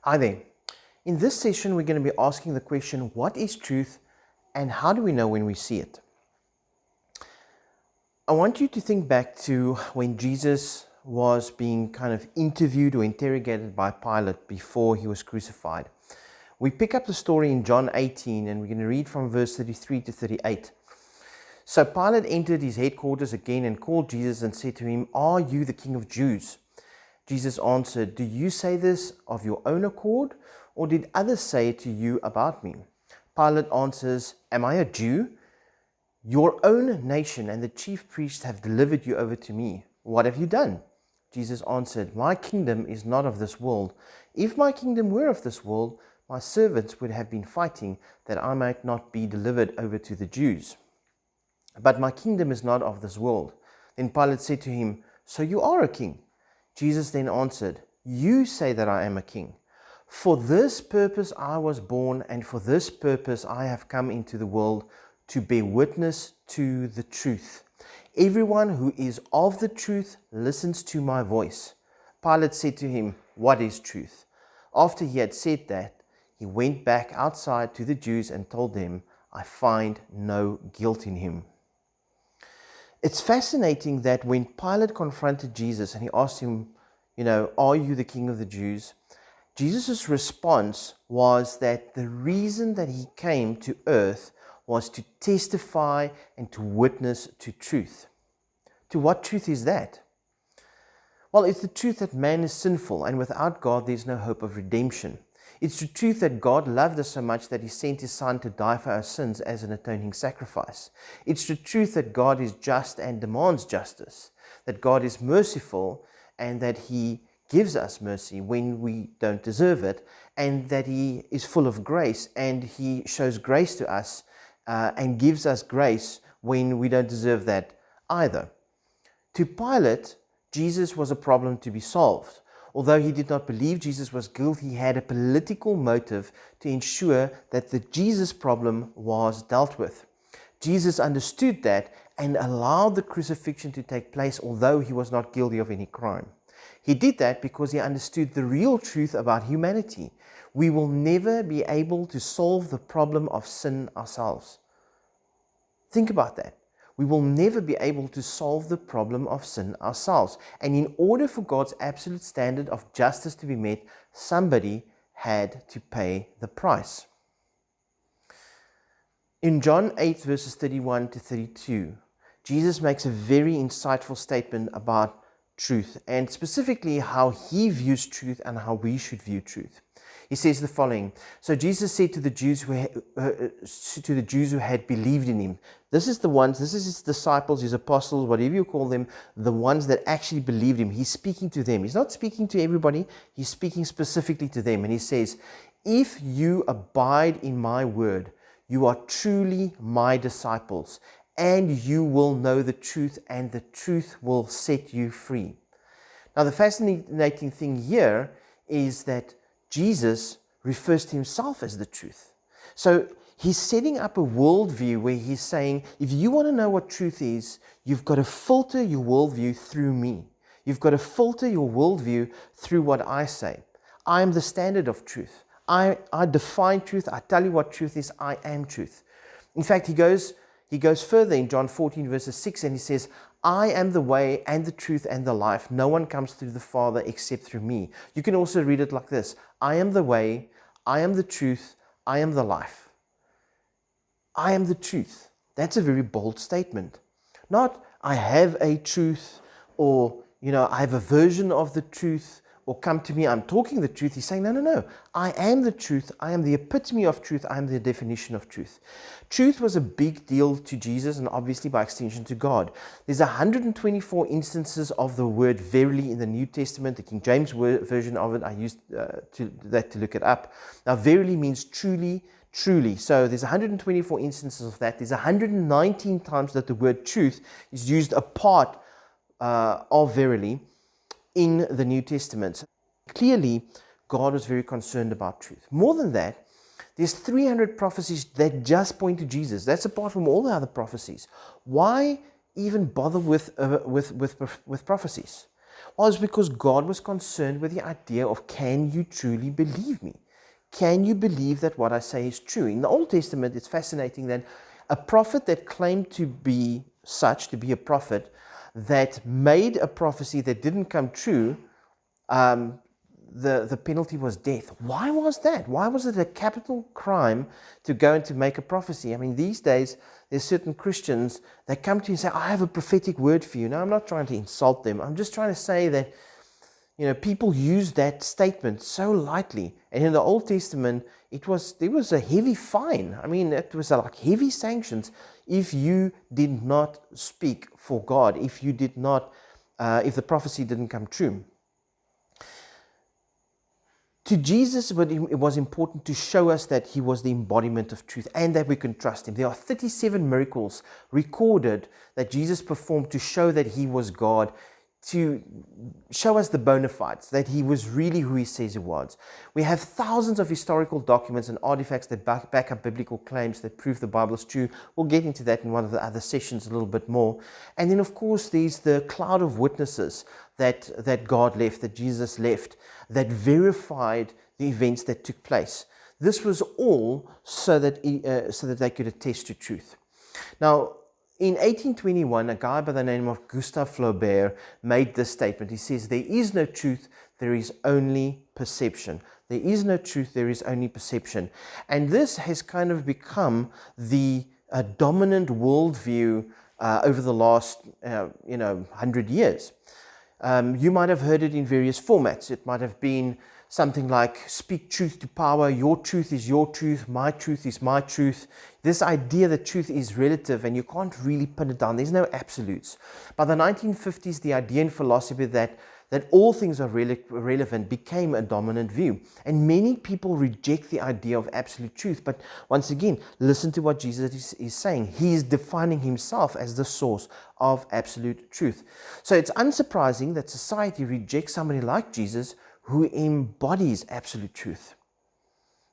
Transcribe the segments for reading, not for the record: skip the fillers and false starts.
Hi there. In this session, we're going to be asking the question, what is truth and how do we know when we see it? I want you to think back to when Jesus was being kind of interviewed or interrogated by Pilate before he was crucified. We pick up the story in John 18 and we're going to read from verse 33 to 38. So Pilate entered his headquarters again and called Jesus and said to him, "Are you the King of Jews?" Jesus answered, "Do you say this of your own accord, or did others say it to you about me?" Pilate answers, "Am I a Jew? Your own nation and the chief priests have delivered you over to me. What have you done?" Jesus answered, "My kingdom is not of this world. If my kingdom were of this world, my servants would have been fighting that I might not be delivered over to the Jews. But my kingdom is not of this world." Then Pilate said to him, "So you are a king?" Jesus then answered, "You say that I am a king. For this purpose I was born, and for this purpose I have come into the world, to bear witness to the truth. Everyone who is of the truth listens to my voice." Pilate said to him, "What is truth?" After he had said that, he went back outside to the Jews and told them, "I find no guilt in him." It's fascinating that when Pilate confronted Jesus and he asked him, "Are you the King of the Jews?" Jesus' response was that the reason that he came to earth was to testify and to witness to truth. To what truth is that? Well, it's the truth that man is sinful and without God there's no hope of redemption. It's the truth that God loved us so much that He sent His Son to die for our sins as an atoning sacrifice. It's the truth that God is just and demands justice, that God is merciful and that He gives us mercy when we don't deserve it, and that He is full of grace and He shows grace to us and gives us grace when we don't deserve that either. To Pilate, Jesus was a problem to be solved. Although he did not believe Jesus was guilty, he had a political motive to ensure that the Jesus problem was dealt with. Jesus understood that and allowed the crucifixion to take place, although he was not guilty of any crime. He did that because he understood the real truth about humanity. We will never be able to solve the problem of sin ourselves. Think about that. We will never be able to solve the problem of sin ourselves. And in order for God's absolute standard of justice to be met, somebody had to pay the price. In John 8 verses 31 to 32, Jesus makes a very insightful statement about truth, and specifically how He views truth and how we should view truth. He says the following: "So Jesus said to the Jews who had believed in Him," this is His disciples, His apostles, whatever you call them, the ones that actually believed Him. He's speaking to them. He's not speaking to everybody. He's speaking specifically to them. And He says, "If you abide in my word, you are truly my disciples, and you will know the truth, and the truth will set you free." Now, the fascinating thing here is that Jesus refers to Himself as the truth. So He's setting up a worldview where He's saying, if you want to know what truth is, you've got to filter your worldview through me. You've got to filter your worldview through what I say. I am the standard of truth. I define truth. I tell you what truth is. I am truth. In fact, He goes further in John 14 verses 6 and He says, "I am the way and the truth and the life. No one comes to the Father except through me." You can also read it like this: "I am the way, I am the truth, I am the life." I am the truth. That's a very bold statement. Not, I have a truth, or, I have a version of the truth, or come to me, I'm talking the truth. He's saying, no. I am the truth. I am the epitome of truth. I am the definition of truth. Truth was a big deal to Jesus and obviously by extension to God. There's 124 instances of the word verily in the New Testament. The King James version of it, I used that to look it up. Now, verily means truly, truly. So there's 124 instances of that. There's 119 times that the word truth is used apart of verily in the New Testament. Clearly, God was very concerned about truth. More than that, there's 300 prophecies that just point to Jesus. That's apart from all the other prophecies. Why even bother with prophecies? Well, it's because God was concerned with the idea of, can you truly believe me? Can you believe that what I say is true? In the Old Testament, it's fascinating that a prophet that claimed to be such, to be a prophet, that made a prophecy that didn't come true, the penalty was death. Why was that? Why was it a capital crime to go and to make a prophecy? I mean, these days, there's certain Christians that come to you and say, I have a prophetic word for you. Now, I'm not trying to insult them. I'm just trying to say that, people use that statement so lightly. And in the Old Testament, there was a heavy fine. I mean, it was like heavy sanctions if you did not speak for God, if you did not, if the prophecy didn't come true. To Jesus, it was important to show us that he was the embodiment of truth and that we can trust him. There are 37 miracles recorded that Jesus performed to show that he was God, to show us the bona fides, that he was really who he says he was. We have thousands of historical documents and artifacts that back up biblical claims that prove the Bible is true. We'll get into that in one of the other sessions a little bit more. And then, of course, there's the cloud of witnesses that God left, that Jesus left, that verified the events that took place. This was all so that they could attest to truth. Now, in 1821, a guy by the name of Gustave Flaubert made this statement. He says, there is no truth, there is only perception. There is no truth, there is only perception. And this has kind of become the dominant worldview over the last 100 years. You might have heard it in various formats. It might have been something like, speak truth to power, your truth is your truth, my truth is my truth. This idea that truth is relative and you can't really pin it down. There's no absolutes. By the 1950s, the idea in philosophy that all things are relevant became a dominant view. And many people reject the idea of absolute truth. But once again, listen to what Jesus is saying. He is defining himself as the source of absolute truth. So it's unsurprising that society rejects somebody like Jesus who embodies absolute truth.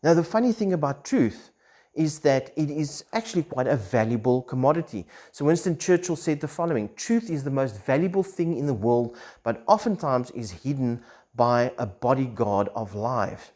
Now, the funny thing about truth is that it is actually quite a valuable commodity. So Winston Churchill said the following: truth is the most valuable thing in the world, but oftentimes is hidden by a bodyguard of lies.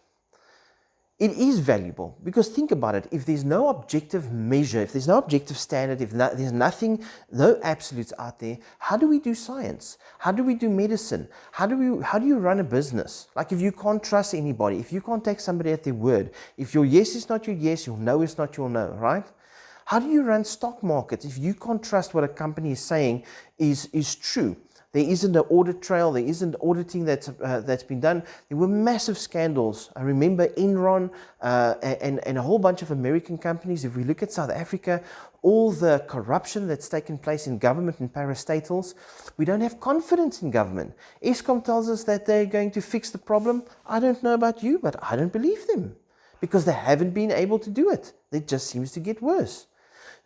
It is valuable because think about it. If there's no objective measure, if there's no objective standard, if there's no absolutes out there, how do we do science? How do we do medicine? How do you run a business? Like, if you can't trust anybody, if you can't take somebody at their word, if your yes is not your yes, your no is not your no, right? How do you run stock markets if you can't trust what a company is saying is true? There isn't an audit trail. There isn't auditing that's been done. There were massive scandals. I remember Enron and a whole bunch of American companies. If we look at South Africa, all the corruption that's taken place in government and parastatals, we don't have confidence in government. Eskom tells us that they're going to fix the problem. I don't know about you, but I don't believe them because they haven't been able to do it. It just seems to get worse.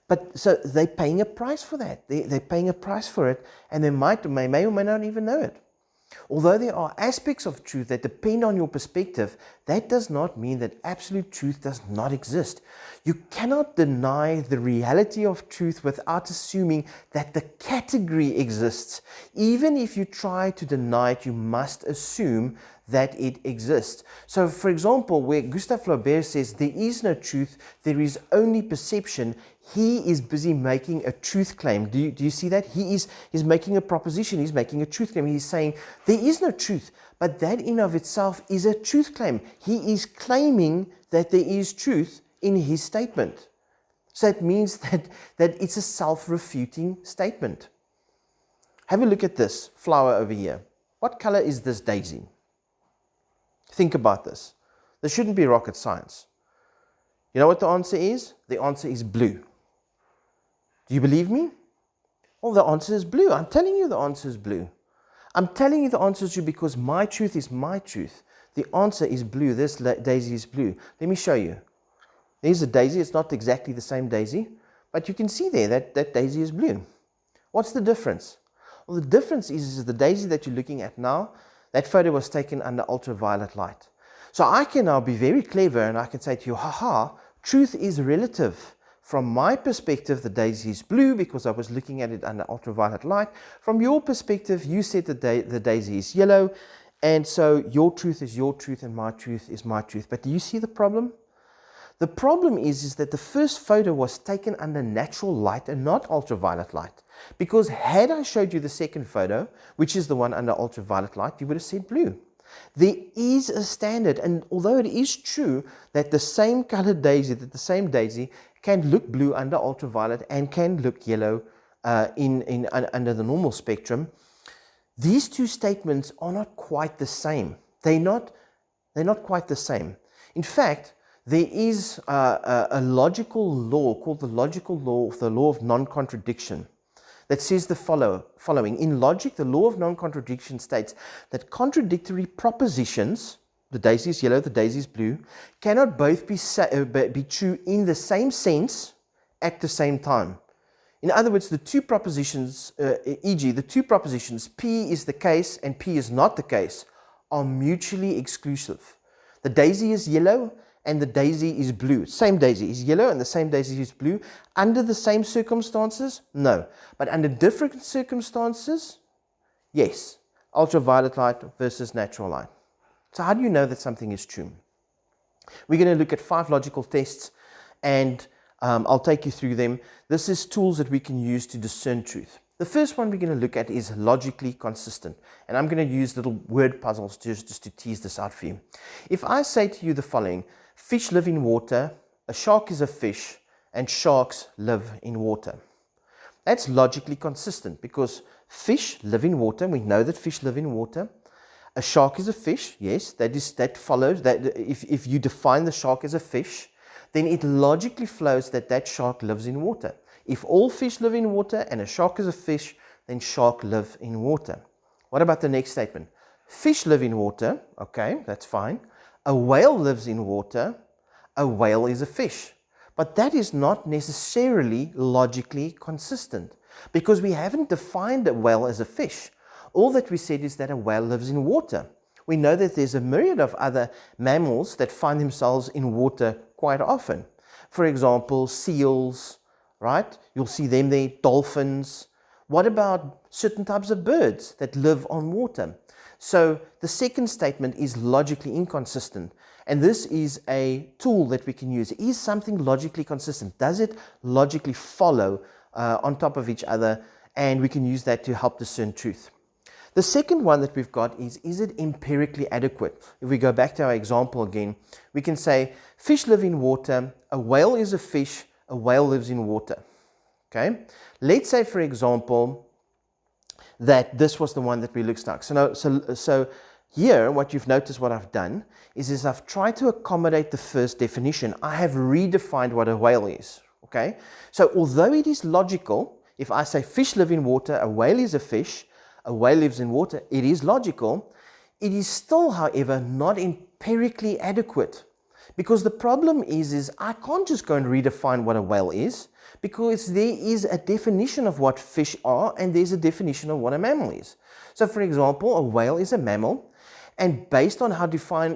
But so they're paying a price for that. They're paying a price for it, and they may or may not even know it. Although there are aspects of truth that depend on your perspective, that does not mean that absolute truth does not exist. You cannot deny the reality of truth without assuming that the category exists. Even if you try to deny it, you must assume that it exists. So, for example, where Gustave Flaubert says there is no truth, there is only perception, he is busy making a truth claim. Do you see that? He's making a proposition. He's making a truth claim. He's saying there is no truth, but that in of itself is a truth claim. He is claiming that there is truth in his statement. So it means that it's a self-refuting statement. Have a look at this flower over here. What color is this daisy? Think about this. This shouldn't be rocket science. You know what the answer is? The answer is blue. Do you believe me? Well, the answer is blue. I'm telling you the answer is blue. I'm telling you the answer is blue because my truth is my truth. The answer is blue. This daisy is blue. Let me show you. There's a daisy. It's not exactly the same daisy, but you can see there that daisy is blue. What's the difference? Well, the difference is the daisy that you're looking at now, that photo was taken under ultraviolet light. So I can now be very clever and I can say to you, truth is relative. From my perspective, the daisy is blue because I was looking at it under ultraviolet light. From your perspective, you said the daisy is yellow, and so your truth is your truth and my truth is my truth. But do you see the problem? The problem is that the first photo was taken under natural light and not ultraviolet light. Because had I showed you the second photo, which is the one under ultraviolet light, you would have said blue. There is a standard, and although it is true that the same colored daisy, can look blue under ultraviolet and can look yellow under the normal spectrum, these two statements are not quite the same. They're not quite the same. In fact, there is a logical law called the logical law of the law of non-contradiction that says the following. In logic, the law of non-contradiction states that contradictory propositions, the daisy is yellow, the daisy is blue, cannot both be true in the same sense at the same time. In other words, the two propositions, e.g., the two propositions P is the case and P is not the case, are mutually exclusive. The daisy is yellow and the daisy is blue. Same daisy is yellow and the same daisy is blue. Under the same circumstances? No. But under different circumstances? Yes. Ultraviolet light versus natural light. So how do you know that something is true? We're going to look at 5 logical tests, and I'll take you through them. This is tools that we can use to discern truth. The first one we're going to look at is logically consistent. And I'm going to use little word puzzles just to tease this out for you. If I say to you the following: fish live in water, a shark is a fish, and sharks live in water. That's logically consistent because fish live in water. We know that fish live in water. A shark is a fish. Yes, that follows. That if you define the shark as a fish, then it logically flows that shark lives in water. If all fish live in water and a shark is a fish, then shark live in water. What about the next statement? Fish live in water. Okay, that's fine. A whale lives in water. A whale is a fish. But that is not necessarily logically consistent because we haven't defined a whale as a fish. All that we said is that a whale lives in water. We know that there's a myriad of other mammals that find themselves in water quite often. For example, seals, right? You'll see them there, dolphins. What about certain types of birds that live on water? So the second statement is logically inconsistent. And this is a tool that we can use. Is something logically consistent? Does it logically follow on top of each other? And we can use that to help discern truth. The second one that we've got is it empirically adequate? If we go back to our example again, we can say fish live in water, a whale is a fish, a whale lives in water. Okay? Let's say, for example, that this was the one that we looked at. So here, what you've noticed what I've done is I've tried to accommodate the first definition. I have redefined what a whale is. Okay? So although it is logical, if I say fish live in water, a whale is a fish, a whale lives in water, it is logical. It is still, however, not empirically adequate. Because the problem is I can't just go and redefine what a whale is, because there is a definition of what fish are and there's a definition of what a mammal is. So for example, a whale is a mammal, and based on how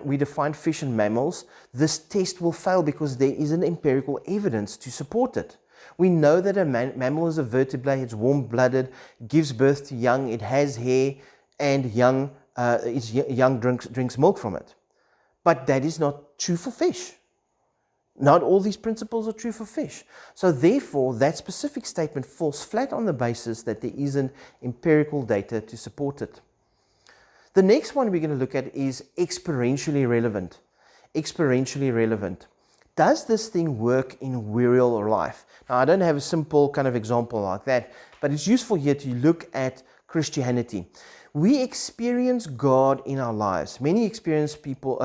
we define fish and mammals, this test will fail because there isn't empirical evidence to support it. We know that a mammal is a vertebrate, it's warm-blooded, gives birth to young, it has hair, and young drinks milk from it. But that is not true for fish. Not all these principles are true for fish. So therefore, that specific statement falls flat on the basis that there isn't empirical data to support it. The next one we're going to look at is experientially relevant. Experientially relevant. Does this thing work in real life? Now, I don't have a simple kind of example like that, but it's useful here to look at Christianity. We experience God in our lives. Many people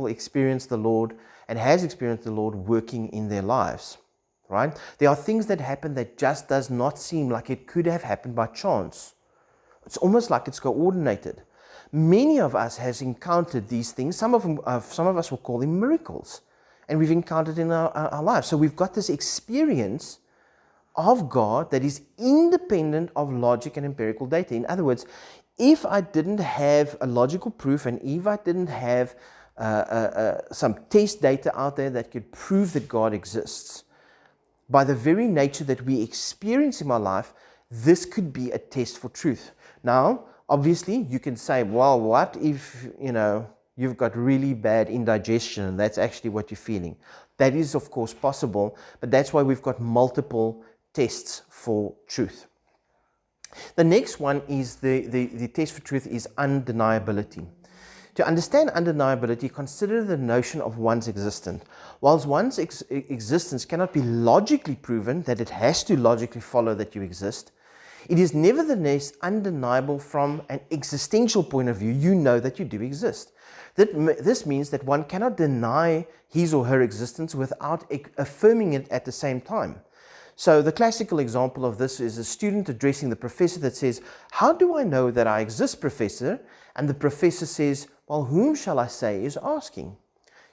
experience the Lord and has experienced the Lord working in their lives, right? There are things that happen that just does not seem like it could have happened by chance. It's almost like it's coordinated. Many of us has encountered these things. Some of us will call them miracles, and we've encountered in our lives. So we've got this experience of God that is independent of logic and empirical data. In other words, if I didn't have a logical proof and if I didn't have some test data out there that could prove that God exists. By the very nature that we experience in our life, this could be a test for truth. Now, obviously, you can say, well, what if, you've got really bad indigestion and that's actually what you're feeling? That is, of course, possible, but that's why we've got multiple tests for truth. The next one is the test for truth is undeniability. To understand undeniability, consider the notion of one's existence. Whilst one's existence cannot be logically proven, that it has to logically follow that you exist, it is nevertheless undeniable from an existential point of view. You know that you do exist. This means that one cannot deny his or her existence without affirming it at the same time. So the classical example of this is a student addressing the professor that says, "How do I know that I exist, professor?" And the professor says, "Well, whom shall I say is asking?"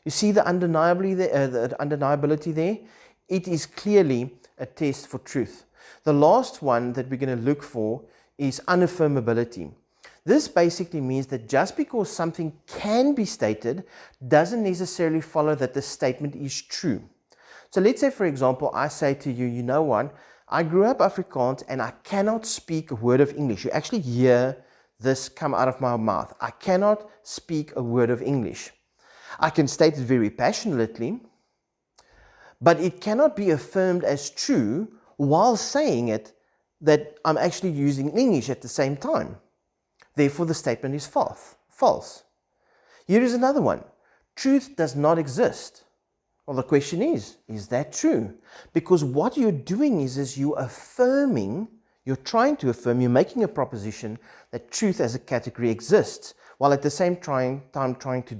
You see the undeniability there? It is clearly a test for truth. The last one that we're going to look for is unaffirmability. This basically means that just because something can be stated doesn't necessarily follow that the statement is true. So let's say, for example, I say to you, you know what, I grew up Afrikaans and I cannot speak a word of English. You actually hear this come out of my mouth. I cannot speak a word of English. I can state it very passionately, but it cannot be affirmed as true while saying it that I'm actually using English at the same time. Therefore, the statement is false. Here is another one. Truth does not exist. Well, the question is that true? Because what you're doing is you're affirming, you're trying to affirm, you're making a proposition that truth as a category exists, while at the same time trying to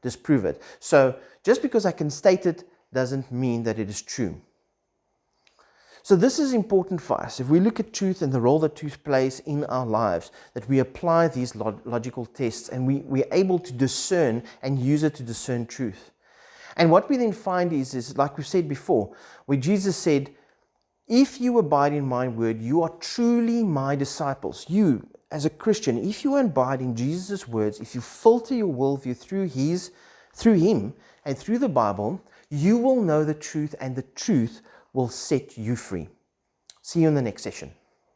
disprove it. So just because I can state it doesn't mean that it is true. So this is important for us. If we look at truth and the role that truth plays in our lives, that we apply these logical tests and we're able to discern and use it to discern truth. And what we then find is like we've said before, where Jesus said, "If you abide in my word, you are truly my disciples." You, as a Christian, if you abide in Jesus' words, if you filter your worldview through him and through the Bible, you will know the truth and the truth will set you free. See you in the next session.